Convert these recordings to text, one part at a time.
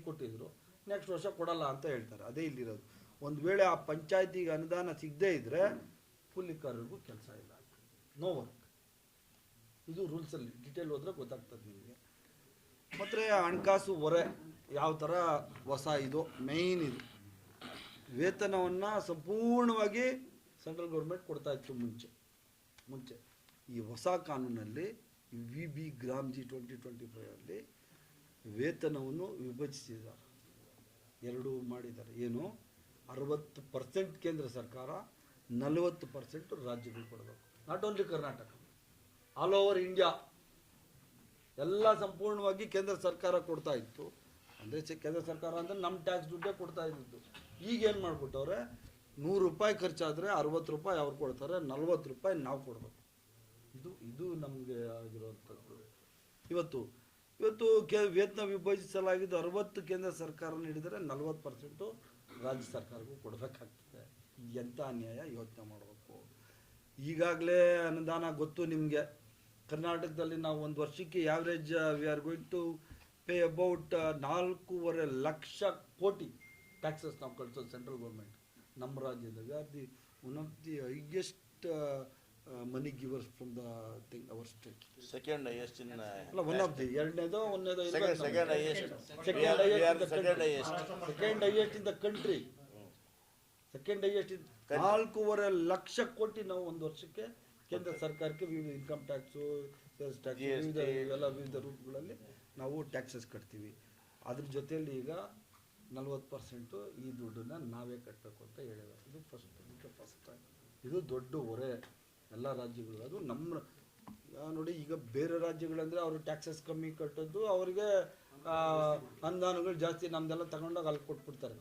ಕೊಟ್ಟಿದ್ರು, ನೆಕ್ಸ್ಟ್ ವರ್ಷ ಕೊಡಲ್ಲ ಅಂತ ಹೇಳ್ತಾರೆ. ಅದೇ ಇಲ್ಲಿರೋದು. ಒಂದು ವೇಳೆ ಆ ಪಂಚಾಯತಿಗೆ ಅನುದಾನ ಸಿಗದೇ ಇದ್ದರೆ ಕೂಲಿಕಾರರಿಗೂ ಕೆಲಸ ಇಲ್ಲ, ನೋ ವರ್ಕ್. ಇದು ರೂಲ್ಸಲ್ಲಿ ಡಿಟೇಲ್ ಹೋದರೆ ಗೊತ್ತಾಗ್ತದೆ ನಿಮಗೆ. ಮತ್ತು ಹಣಕಾಸು ಹೊರೆ ಯಾವ ಥರ ಹೊಸ ಇದು ಮೇಯ್ನ್ ಇದು ವೇತನವನ್ನು ಸಂಪೂರ್ಣವಾಗಿ ಸೆಂಟ್ರಲ್ ಗೌರ್ಮೆಂಟ್ ಕೊಡ್ತಾ ಇತ್ತು ಮುಂಚೆ. ಈ ಹೊಸ ಕಾನೂನಲ್ಲಿ VB ಗ್ರಾಮ್ G 2025 ವೇತನವನ್ನು ವಿಭಜಿಸಿದ್ದಾರೆ, ಎರಡು ಮಾಡಿದ್ದಾರೆ. ಏನು 60% ಕೇಂದ್ರ ಸರ್ಕಾರ, 40% ರಾಜ್ಯಗಳು ಕೊಡಬೇಕು. Not only Karnataka, all over India ಎಲ್ಲ ಸಂಪೂರ್ಣವಾಗಿ ಕೇಂದ್ರ ಸರ್ಕಾರ ಕೊಡ್ತಾ ಇತ್ತು. ಅಂದರೆ ಕೇಂದ್ರ ಸರ್ಕಾರ ಅಂದರೆ ನಮ್ಮ ಟ್ಯಾಕ್ಸ್ ದುಡ್ಡೇ ಕೊಡ್ತಾ ಇದ್ದು. ಈಗೇನು ಮಾಡಿಬಿಟ್ಟವ್ರೆ, 100 ರೂಪಾಯಿ ಖರ್ಚಾದರೆ 60 ರೂಪಾಯಿ ಅವ್ರು ಕೊಡ್ತಾರೆ, 40 ರೂಪಾಯಿ ನಾವು ಕೊಡಬೇಕು. ಇದು ನಮಗೆ ಆಗಿರುವಂಥದ್ದು. ಇವತ್ತು ವೇತನ ವಿಭಜಿಸಲಾಗಿದ್ದು 60 ಕೇಂದ್ರ ಸರ್ಕಾರ ನೀಡಿದರೆ 40% ರಾಜ್ಯ ಸರ್ಕಾರಕ್ಕೂ ಕೊಡಬೇಕಾಗ್ತದೆ. ಎಂಥ ಅನ್ಯಾಯ, ಯೋಚನೆ ಮಾಡಬೇಕು. ಈಗಾಗಲೇ ಅನುದಾನ ಗೊತ್ತು ನಿಮಗೆ. ಕರ್ನಾಟಕದಲ್ಲಿ ನಾವು ಒಂದು ವರ್ಷಕ್ಕೆ average we are going to pay about 4.5 lakh crore taxes ನಾವು ಕಳಿಸೋದು ಸೆಂಟ್ರಲ್ ಗೌರ್ಮೆಂಟ್. ನಮ್ಮ ರಾಜ್ಯದ we are the one of the highest money givers from the thing our state. Second highest in ಅಲ್ಲ, ಒನ್ ಆಫ್ ದಿ ಎರಡನೇದೋ second highest in the country. Second highest in 4.5 lakh crore ನಾವು ಒಂದು ವರ್ಷಕ್ಕೆ ಕೇಂದ್ರ ಸರ್ಕಾರಕ್ಕೆ ವಿವಿಧ ಇನ್ಕಮ್ ಟ್ಯಾಕ್ಸು, ಸೇಲ್ಸ್ ಟ್ಯಾಕ್ಸ್, ವಿವಿಧ ರೂಪಗಳಲ್ಲಿ ನಾವು ಟ್ಯಾಕ್ಸಸ್ ಕಟ್ತೀವಿ. ಅದ್ರ ಜೊತೆಯಲ್ಲಿ ಈಗ 40% ಈ ದುಡ್ಡನ್ನು ನಾವೇ ಕಟ್ಟಬೇಕು ಅಂತ ಹೇಳಿದ್ದಾರೆ. ಇದು ಫಸ್ಟ್ ಟೈಮ್. ಇದು ದೊಡ್ಡ ಹೊರೆ ಎಲ್ಲ ರಾಜ್ಯಗಳು. ಅದು ನಮ್ಮ ನೋಡಿ, ಈಗ ಬೇರೆ ರಾಜ್ಯಗಳಂದರೆ ಅವರು ಟ್ಯಾಕ್ಸಸ್ ಕಮ್ಮಿ ಕಟ್ಟೋದು, ಅವರಿಗೆ ಅನುದಾನಗಳು ಜಾಸ್ತಿ, ನಮ್ಮದೆಲ್ಲ ತಗೊಂಡೋಗಿ ಅಲ್ಲಿ ಕೊಟ್ಬಿಡ್ತಾರೆ.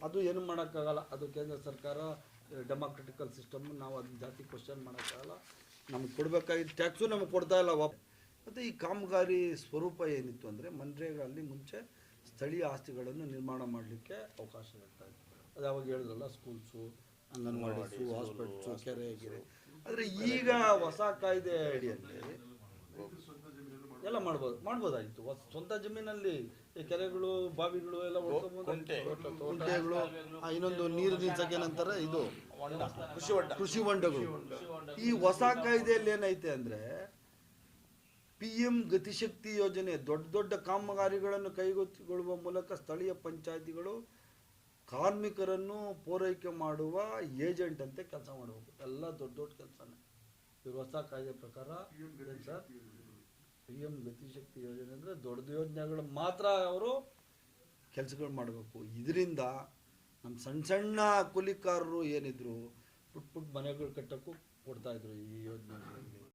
ಅದು ಏನು ಮಾಡೋಕ್ಕಾಗಲ್ಲ. ಅದು ಕೇಂದ್ರ ಸರ್ಕಾರ ಡೆಮಾಕ್ರೆಟಿಕಲ್ ಸಿಸ್ಟಮ್, ನಾವು ಅದನ್ನ ಜಾಸ್ತಿ ಕ್ವಶನ್ ಮಾಡೋಕ್ಕಾಗಲ್ಲ. ನಮ್ಗೆ ಕೊಡಬೇಕಾಗಿದ್ದ ಟ್ಯಾಕ್ಸು ನಮಗೆ ಕೊಡ್ತಾ ಇಲ್ಲ ಮತ್ತು ಈ ಕಾಮಗಾರಿ ಸ್ವರೂಪ ಏನಿತ್ತು ಅಂದರೆ, ಮನ್ರೇಗಾ ಅಲ್ಲಿ ಮುಂಚೆ ಸ್ಥಳೀಯ ಆಸ್ತಿಗಳನ್ನು ನಿರ್ಮಾಣ ಮಾಡಲಿಕ್ಕೆ ಅವಕಾಶ ಇರ್ತಾ ಇತ್ತು. ಅದು ಯಾವಾಗ ಹೇಳಿದ್ರಲ್ಲ, ಸ್ಕೂಲ್ಸು, ಅಂಗನವಾಡೀಸು, ಹಾಸ್ಪಿಟ್ಲ್ಸು, ಕೆರೆ. ಆದರೆ ಈಗ ಹೊಸ ಕಾಯ್ದೆ ಅಡಿಯಲ್ಲಿ ಎಲ್ಲ ಮಾಡ್ಬೋದಾಗಿತ್ತು. ಸ್ವಂತ ಜಮೀನಲ್ಲಿ ಕೆರೆಗಳು, ಬಾವಿಗಳು ಎಲ್ಲ ಕುಂಟೆಗಳು, ಇನ್ನೊಂದು ನೀರು ನಿಲ್ಸಕ್ಕೆ ಏನಂತಾರೆ, ಇದು ಕೃಷಿ ಹೊಂಡಗಳು. ಈ ಹೊಸ ಕಾಯ್ದೆಯಲ್ಲಿ ಏನೈತೆ ಅಂದರೆ, PM ಗತಿಶಕ್ತಿ ಯೋಜನೆ, ದೊಡ್ಡ ಕಾಮಗಾರಿಗಳನ್ನು ಕೈಗೊಳ್ಳುವ ಮೂಲಕ ಸ್ಥಳೀಯ ಪಂಚಾಯಿತಿಗಳು ಕಾರ್ಮಿಕರನ್ನು ಪೂರೈಕೆ ಮಾಡುವ ಏಜೆಂಟ್ ಅಂತೆ ಕೆಲಸ ಮಾಡಬೇಕು. ಎಲ್ಲ ದೊಡ್ಡ ಕೆಲಸನೇ ಇವರು ಹೊಸ ಕಾಯ್ದೆ ಪ್ರಕಾರ. ಸರ್, PM ಗತಿಶಕ್ತಿ ಯೋಜನೆ ಅಂದರೆ ದೊಡ್ಡ ಯೋಜನೆಗಳು ಮಾತ್ರ ಅವರು ಕೆಲಸಗಳು ಮಾಡಬೇಕು. ಇದರಿಂದ ನಮ್ಮ ಸಣ್ಣ ಕೂಲಿಕಾರರು ಏನಿದ್ರು ಪುಟ್ಟ ಮನೆಗಳು ಕಟ್ಟೋಕ್ಕೂ ಕೊಡ್ತಾಯಿದ್ರು ಈ ಯೋಜನೆಗಳಲ್ಲಿ.